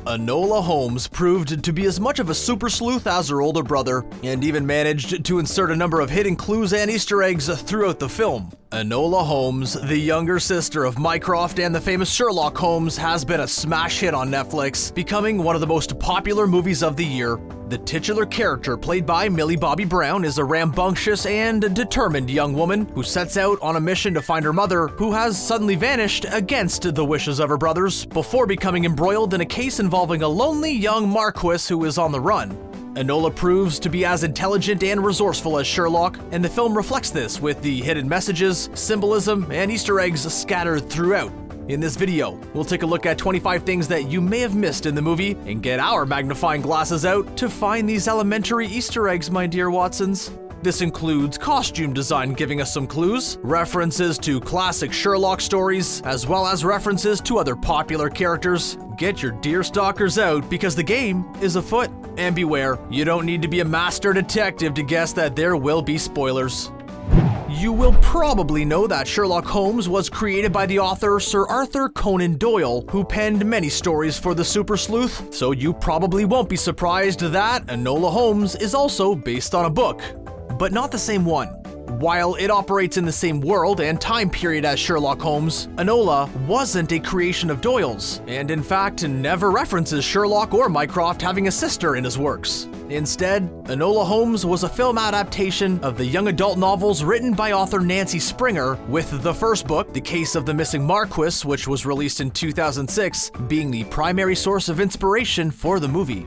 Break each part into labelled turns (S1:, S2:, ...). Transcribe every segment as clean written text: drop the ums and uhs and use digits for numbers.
S1: Enola Holmes proved to be as much of a super sleuth as her older brother, and even managed to insert a number of hidden clues and Easter eggs throughout the film. Enola Holmes, the younger sister of Mycroft and the famous Sherlock Holmes, has been a smash hit on Netflix, becoming one of the most popular movies of the year. The titular character, played by Millie Bobby Brown, is a rambunctious and determined young woman who sets out on a mission to find her mother, who has suddenly vanished against the wishes of her brothers, before becoming embroiled in a case involving a lonely young Marquess who is on the run. Enola proves to be as intelligent and resourceful as Sherlock, and the film reflects this with the hidden messages, symbolism, and Easter eggs scattered throughout. In this video, we'll take a look at 25 things that you may have missed in the movie and get our magnifying glasses out to find these elementary Easter eggs, my dear Watsons. This includes costume design giving us some clues, references to classic Sherlock stories, as well as references to other popular characters. Get your deerstalkers out because the game is afoot. And beware, you don't need to be a master detective to guess that there will be spoilers. You will probably know that Sherlock Holmes was created by the author Sir Arthur Conan Doyle, who penned many stories for the super sleuth, so you probably won't be surprised that Enola Holmes is also based on a book. But not the same one. While it operates in the same world and time period as Sherlock Holmes, Enola wasn't a creation of Doyle's, and in fact never references Sherlock or Mycroft having a sister in his works. Instead, Enola Holmes was a film adaptation of the young adult novels written by author Nancy Springer, with the first book, The Case of the Missing Marquess, which was released in 2006, being the primary source of inspiration for the movie.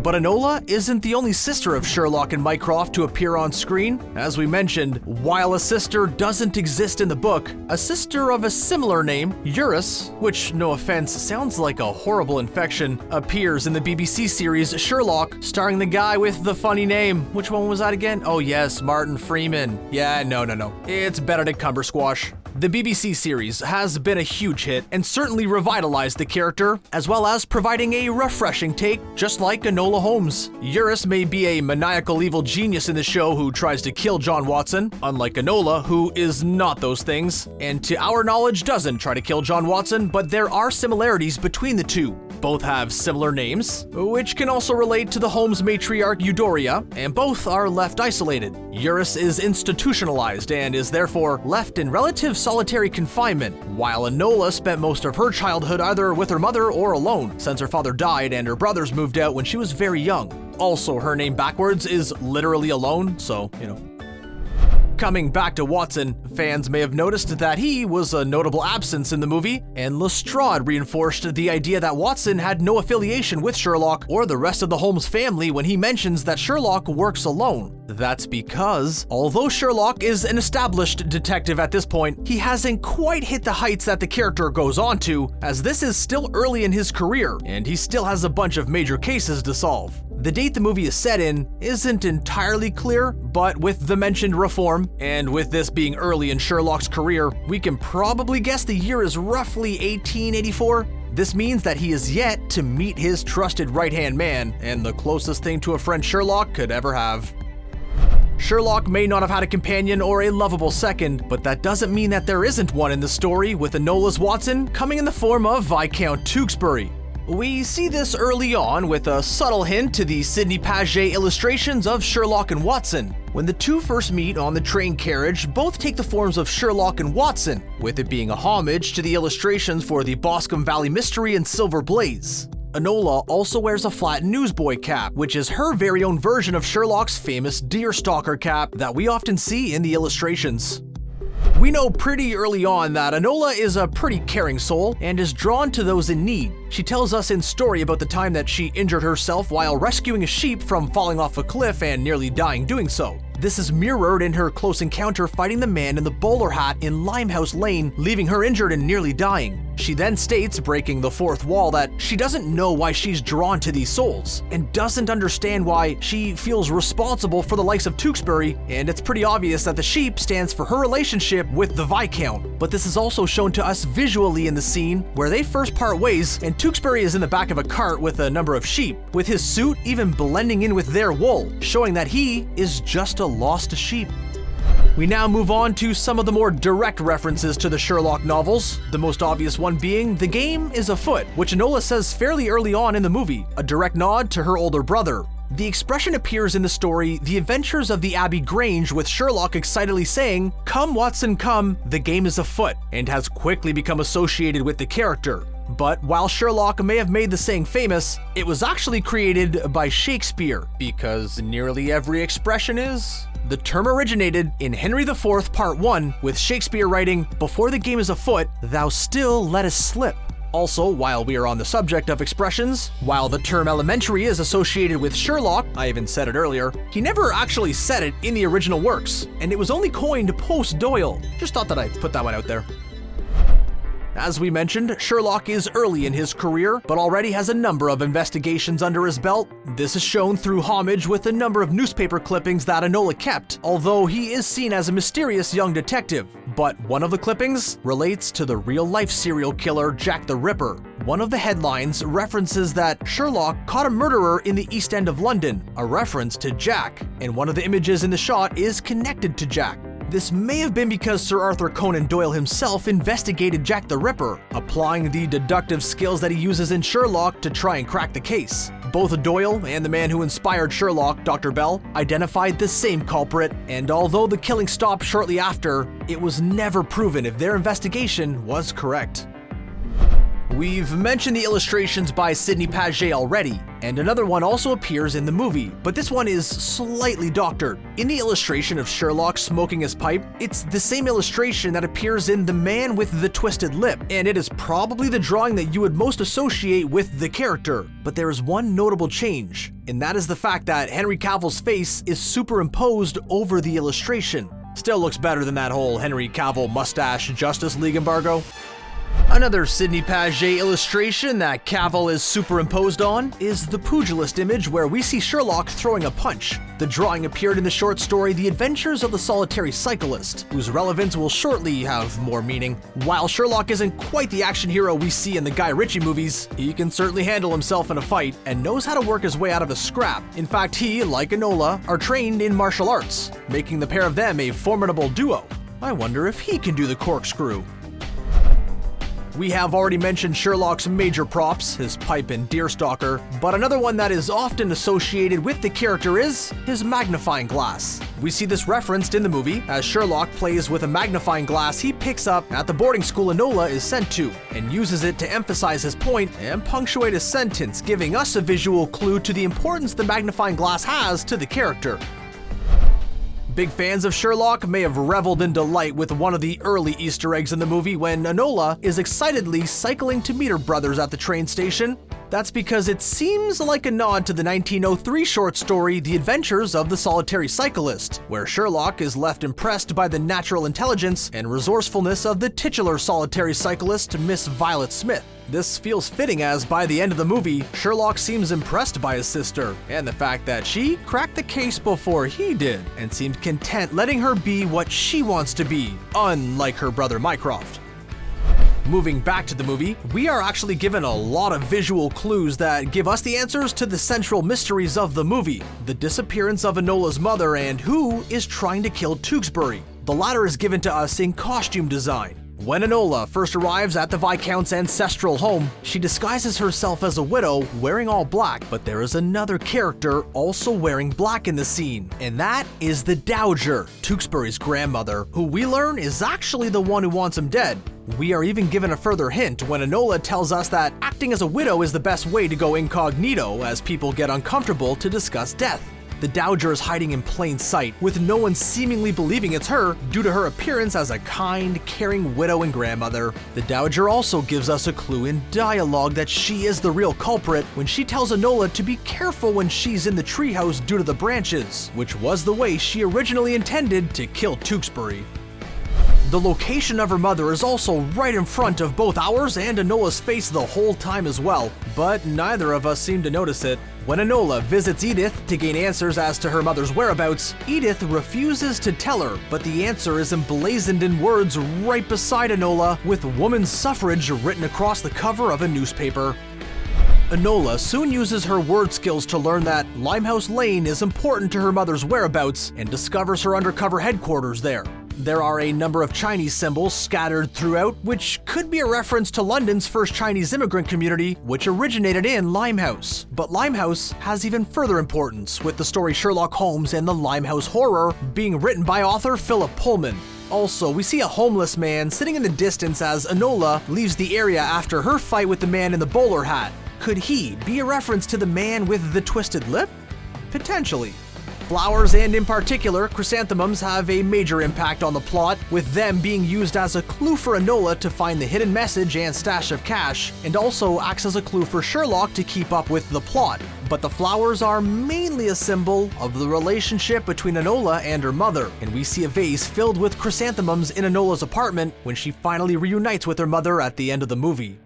S1: But Enola isn't the only sister of Sherlock and Mycroft to appear on screen. As we mentioned, while a sister doesn't exist in the book, a sister of a similar name, Eurus, which, no offense, sounds like a horrible infection, appears in the BBC series Sherlock, starring the guy with the funny name. Which one was that again? Oh yes, Martin Freeman. Yeah, no. It's Benedict Cumbersquash. The BBC series has been a huge hit and certainly revitalized the character, as well as providing a refreshing take, just like Enola Holmes. Eurus may be a maniacal evil genius in the show who tries to kill John Watson, unlike Enola, who is not those things, and to our knowledge doesn't try to kill John Watson, but there are similarities between the two. Both have similar names, which can also relate to the Holmes matriarch Eudora, and both are left isolated. Eurus is institutionalized and is therefore left in relative solitary confinement, while Enola spent most of her childhood either with her mother or alone, since her father died and her brothers moved out when she was very young. Also, her name backwards is literally alone, so, Coming back to Watson, fans may have noticed that he was a notable absence in the movie, and Lestrade reinforced the idea that Watson had no affiliation with Sherlock or the rest of the Holmes family when he mentions that Sherlock works alone. That's because, although Sherlock is an established detective at this point, he hasn't quite hit the heights that the character goes on to, as this is still early in his career, and he still has a bunch of major cases to solve. The date the movie is set in isn't entirely clear, but with the mentioned reform, and with this being early in Sherlock's career, we can probably guess the year is roughly 1884. This means that he is yet to meet his trusted right-hand man, and the closest thing to a friend Sherlock could ever have. Sherlock may not have had a companion or a lovable second, but that doesn't mean that there isn't one in the story, with Enola's Watson coming in the form of Viscount Tewkesbury. We see this early on with a subtle hint to the Sidney Paget illustrations of Sherlock and Watson. When the two first meet on the train carriage, both take the forms of Sherlock and Watson, with it being a homage to the illustrations for the Boscombe Valley Mystery and Silver Blaze. Enola also wears a flat newsboy cap, which is her very own version of Sherlock's famous deerstalker cap that we often see in the illustrations. We know pretty early on that Enola is a pretty caring soul and is drawn to those in need. She tells us in story about the time that she injured herself while rescuing a sheep from falling off a cliff and nearly dying doing so. This is mirrored in her close encounter fighting the man in the bowler hat in Limehouse Lane, leaving her injured and nearly dying. She then states, breaking the fourth wall, that she doesn't know why she's drawn to these souls, and doesn't understand why she feels responsible for the likes of Tewkesbury, and it's pretty obvious that the sheep stands for her relationship with the Viscount. But this is also shown to us visually in the scene where they first part ways, and Tewkesbury is in the back of a cart with a number of sheep, with his suit even blending in with their wool, showing that he is just a lost sheep. We now move on to some of the more direct references to the Sherlock novels, the most obvious one being "the game is afoot," which Enola says fairly early on in the movie, a direct nod to her older brother. The expression appears in the story The Adventures of the Abbey Grange, with Sherlock excitedly saying, "Come, Watson, come, the game is afoot," and has quickly become associated with the character. But while Sherlock may have made the saying famous, it was actually created by Shakespeare, because nearly every expression is. The term originated in Henry IV Part 1, with Shakespeare writing, "Before the game is afoot, thou still lettest slip." Also, while we are on the subject of expressions, while the term elementary is associated with Sherlock, I even said it earlier, he never actually said it in the original works, and it was only coined post-Doyle. Just thought that I'd put that one out there. As we mentioned, Sherlock is early in his career, but already has a number of investigations under his belt. This is shown through homage with a number of newspaper clippings that Enola kept, although he is seen as a mysterious young detective. But one of the clippings relates to the real-life serial killer Jack the Ripper. One of the headlines references that Sherlock caught a murderer in the East End of London, a reference to Jack, and one of the images in the shot is connected to Jack. This may have been because Sir Arthur Conan Doyle himself investigated Jack the Ripper, applying the deductive skills that he uses in Sherlock to try and crack the case. Both Doyle and the man who inspired Sherlock, Dr. Bell, identified the same culprit, and although the killing stopped shortly after, it was never proven if their investigation was correct. We've mentioned the illustrations by Sidney Paget already, and another one also appears in the movie, but this one is slightly doctored. In the illustration of Sherlock smoking his pipe, it's the same illustration that appears in The Man with the Twisted Lip, and it is probably the drawing that you would most associate with the character. But there is one notable change, and that is the fact that Henry Cavill's face is superimposed over the illustration. Still looks better than that whole Henry Cavill mustache Justice League embargo. Another Sidney Paget illustration that Cavill is superimposed on is the pugilist image where we see Sherlock throwing a punch. The drawing appeared in the short story The Adventures of the Solitary Cyclist, whose relevance will shortly have more meaning. While Sherlock isn't quite the action hero we see in the Guy Ritchie movies, he can certainly handle himself in a fight and knows how to work his way out of a scrap. In fact, he, like Enola, are trained in martial arts, making the pair of them a formidable duo. I wonder if he can do the corkscrew. We have already mentioned Sherlock's major props, his pipe and deerstalker, but another one that is often associated with the character is his magnifying glass. We see this referenced in the movie, as Sherlock plays with a magnifying glass he picks up at the boarding school Enola is sent to, and uses it to emphasize his point and punctuate a sentence, giving us a visual clue to the importance the magnifying glass has to the character. Big fans of Sherlock may have reveled in delight with one of the early Easter eggs in the movie when Enola is excitedly cycling to meet her brothers at the train station. That's because it seems like a nod to the 1903 short story The Adventures of the Solitary Cyclist, where Sherlock is left impressed by the natural intelligence and resourcefulness of the titular solitary cyclist, Miss Violet Smith. This feels fitting as, by the end of the movie, Sherlock seems impressed by his sister, and the fact that she cracked the case before he did, and seemed content letting her be what she wants to be, unlike her brother Mycroft. Moving back to the movie, we are actually given a lot of visual clues that give us the answers to the central mysteries of the movie, the disappearance of Enola's mother and who is trying to kill Tewkesbury. The latter is given to us in costume design. When Enola first arrives at the Viscount's ancestral home, she disguises herself as a widow wearing all black, but there is another character also wearing black in the scene, and that is the Dowager, Tewkesbury's grandmother, who we learn is actually the one who wants him dead. We are even given a further hint when Enola tells us that acting as a widow is the best way to go incognito as people get uncomfortable to discuss death. The Dowager is hiding in plain sight, with no one seemingly believing it's her due to her appearance as a kind, caring widow and grandmother. The Dowager also gives us a clue in dialogue that she is the real culprit when she tells Enola to be careful when she's in the treehouse due to the branches, which was the way she originally intended to kill Tewkesbury. The location of her mother is also right in front of both ours and Enola's face the whole time as well, but neither of us seem to notice it. When Enola visits Edith to gain answers as to her mother's whereabouts, Edith refuses to tell her, but the answer is emblazoned in words right beside Enola with women's suffrage written across the cover of a newspaper. Enola soon uses her word skills to learn that Limehouse Lane is important to her mother's whereabouts and discovers her undercover headquarters there. There are a number of Chinese symbols scattered throughout, which could be a reference to London's first Chinese immigrant community, which originated in Limehouse. But Limehouse has even further importance, with the story Sherlock Holmes and the Limehouse Horror being written by author Philip Pullman. Also, we see a homeless man sitting in the distance as Enola leaves the area after her fight with the man in the bowler hat. Could he be a reference to the man with the twisted lip? Potentially. Flowers, and in particular chrysanthemums, have a major impact on the plot, with them being used as a clue for Enola to find the hidden message and stash of cash, and also acts as a clue for Sherlock to keep up with the plot. But the flowers are mainly a symbol of the relationship between Enola and her mother, and we see a vase filled with chrysanthemums in Enola's apartment when she finally reunites with her mother at the end of the movie.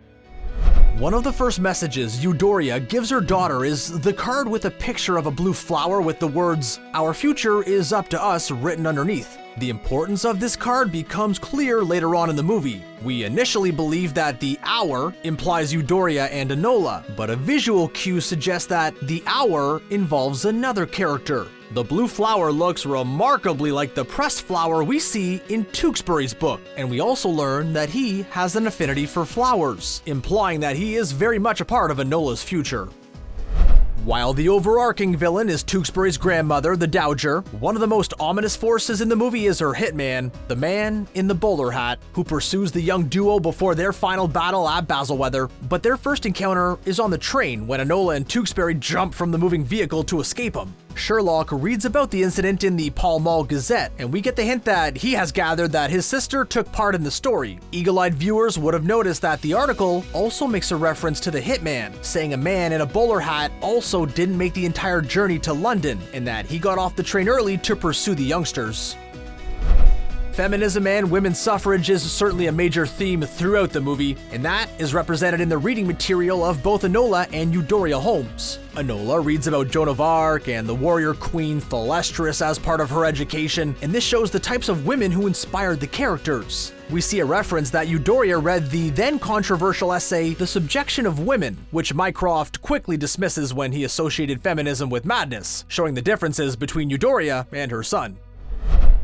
S1: One of the first messages Eudora gives her daughter is the card with a picture of a blue flower with the words, "Our future is up to us," written underneath. The importance of this card becomes clear later on in the movie. We initially believe that the hour implies Eudora and Enola, but a visual cue suggests that the hour involves another character. The blue flower looks remarkably like the pressed flower we see in Tewksbury's book, and we also learn that he has an affinity for flowers, implying that he is very much a part of Enola's future. While the overarching villain is Tewksbury's grandmother, the Dowager, one of the most ominous forces in the movie is her hitman, the man in the bowler hat, who pursues the young duo before their final battle at Basilweather. But their first encounter is on the train when Enola and Tewksbury jump from the moving vehicle to escape him. Sherlock reads about the incident in the Pall Mall Gazette, and we get the hint that he has gathered that his sister took part in the story. Eagle-eyed viewers would have noticed that the article also makes a reference to the hitman, saying a man in a bowler hat also didn't make the entire journey to London, and that he got off the train early to pursue the youngsters. Feminism and women's suffrage is certainly a major theme throughout the movie, and that is represented in the reading material of both Enola and Eudora Holmes. Enola reads about Joan of Arc and the warrior queen Thalestris as part of her education, and this shows the types of women who inspired the characters. We see a reference that Eudora read the then controversial essay The Subjection of Women, which Mycroft quickly dismisses when he associated feminism with madness, showing the differences between Eudora and her son.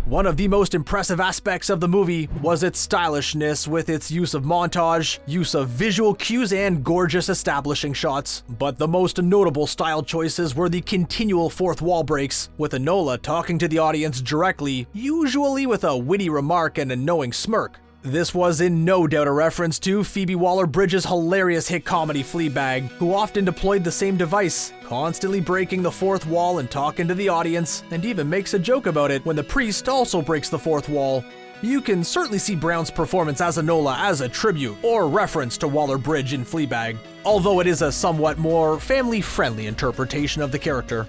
S1: One of the most impressive aspects of the movie was its stylishness, with its use of montage, use of visual cues, and gorgeous establishing shots. But the most notable style choices were the continual fourth wall breaks, with Enola talking to the audience directly, usually with a witty remark and a knowing smirk. This was in no doubt a reference to Phoebe Waller-Bridge's hilarious hit comedy Fleabag, who often deployed the same device, constantly breaking the fourth wall and talking to the audience, and even makes a joke about it when the priest also breaks the fourth wall. You can certainly see Brown's performance as Enola as a tribute or reference to Waller-Bridge in Fleabag, although it is a somewhat more family-friendly interpretation of the character.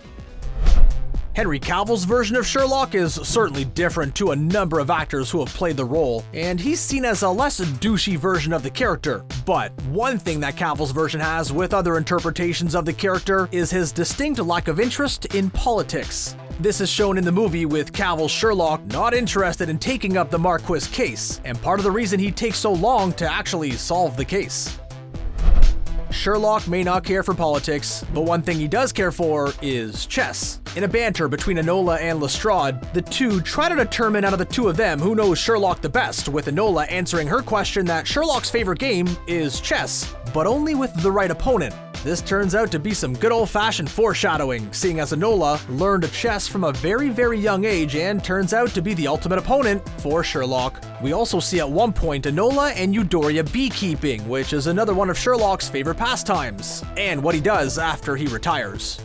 S1: Henry Cavill's version of Sherlock is certainly different to a number of actors who have played the role, and he's seen as a less douchey version of the character. But one thing that Cavill's version has with other interpretations of the character is his distinct lack of interest in politics. This is shown in the movie with Cavill's Sherlock not interested in taking up the Marquess case, and part of the reason he takes so long to actually solve the case. Sherlock may not care for politics, but one thing he does care for is chess. In a banter between Enola and Lestrade, the two try to determine out of the two of them who knows Sherlock the best, with Enola answering her question that Sherlock's favorite game is chess, but only with the right opponent. This turns out to be some good old-fashioned foreshadowing, seeing as Enola learned chess from a very young age and turns out to be the ultimate opponent for Sherlock. We also see at one point Enola and Eudora beekeeping, which is another one of Sherlock's favorite pastimes, and what he does after he retires.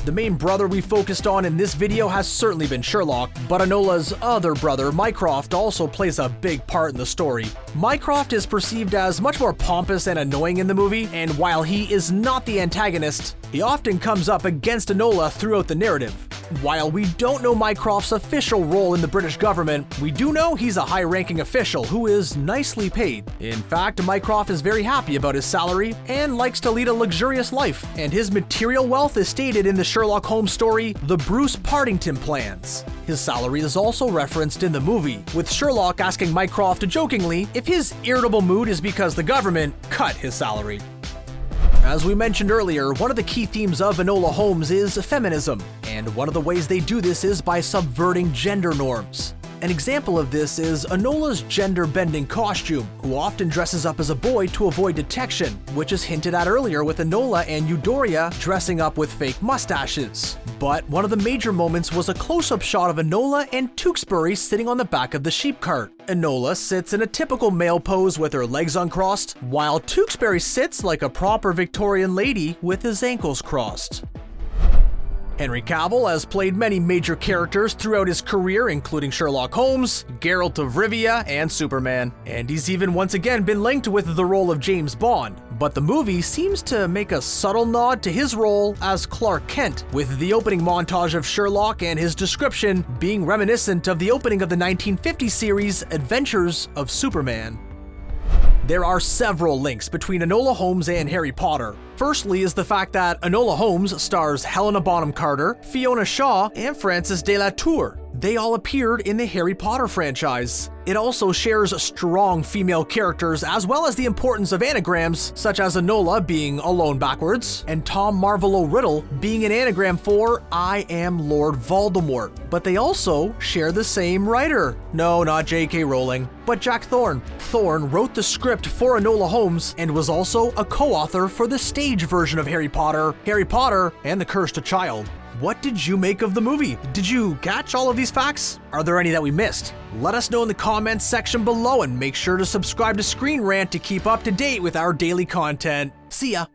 S1: The main brother we focused on in this video has certainly been Sherlock, but Enola's other brother, Mycroft, also plays a big part in the story. Mycroft is perceived as much more pompous and annoying in the movie, and while he is not the antagonist, he often comes up against Enola throughout the narrative. While we don't know Mycroft's official role in the British government, we do know he's a high-ranking official who is nicely paid. In fact, Mycroft is very happy about his salary and likes to lead a luxurious life, and his material wealth is stated in the Sherlock Holmes story, The Bruce Partington Plans. His salary is also referenced in the movie, with Sherlock asking Mycroft jokingly if his irritable mood is because the government cut his salary. As we mentioned earlier, one of the key themes of Enola Holmes is feminism, and one of the ways they do this is by subverting gender norms. An example of this is Enola's gender-bending costume, who often dresses up as a boy to avoid detection, which is hinted at earlier with Enola and Eudoria dressing up with fake mustaches. But one of the major moments was a close-up shot of Enola and Tewksbury sitting on the back of the sheep cart. Enola sits in a typical male pose with her legs uncrossed, while Tewksbury sits like a proper Victorian lady with his ankles crossed. Henry Cavill has played many major characters throughout his career, including Sherlock Holmes, Geralt of Rivia, and Superman. And he's even once again been linked with the role of James Bond. But the movie seems to make a subtle nod to his role as Clark Kent, with the opening montage of Sherlock and his description being reminiscent of the opening of the 1950 series Adventures of Superman. There are several links between Enola Holmes and Harry Potter. Firstly is the fact that Enola Holmes stars Helena Bonham Carter, Fiona Shaw, and Frances de la Tour. They all appeared in the Harry Potter franchise. It also shares strong female characters as well as the importance of anagrams, such as Enola being alone backwards, and Tom Marvolo Riddle being an anagram for I am Lord Voldemort. But they also share the same writer. No, not J.K. Rowling, but Jack Thorne. Thorne wrote the script for Enola Holmes and was also a co-author for the stage version of Harry Potter and the Cursed Child. What did you make of the movie? Did you catch all of these facts? Are there any that we missed? Let us know in the comments section below and make sure to subscribe to Screen Rant to keep up to date with our daily content. See ya!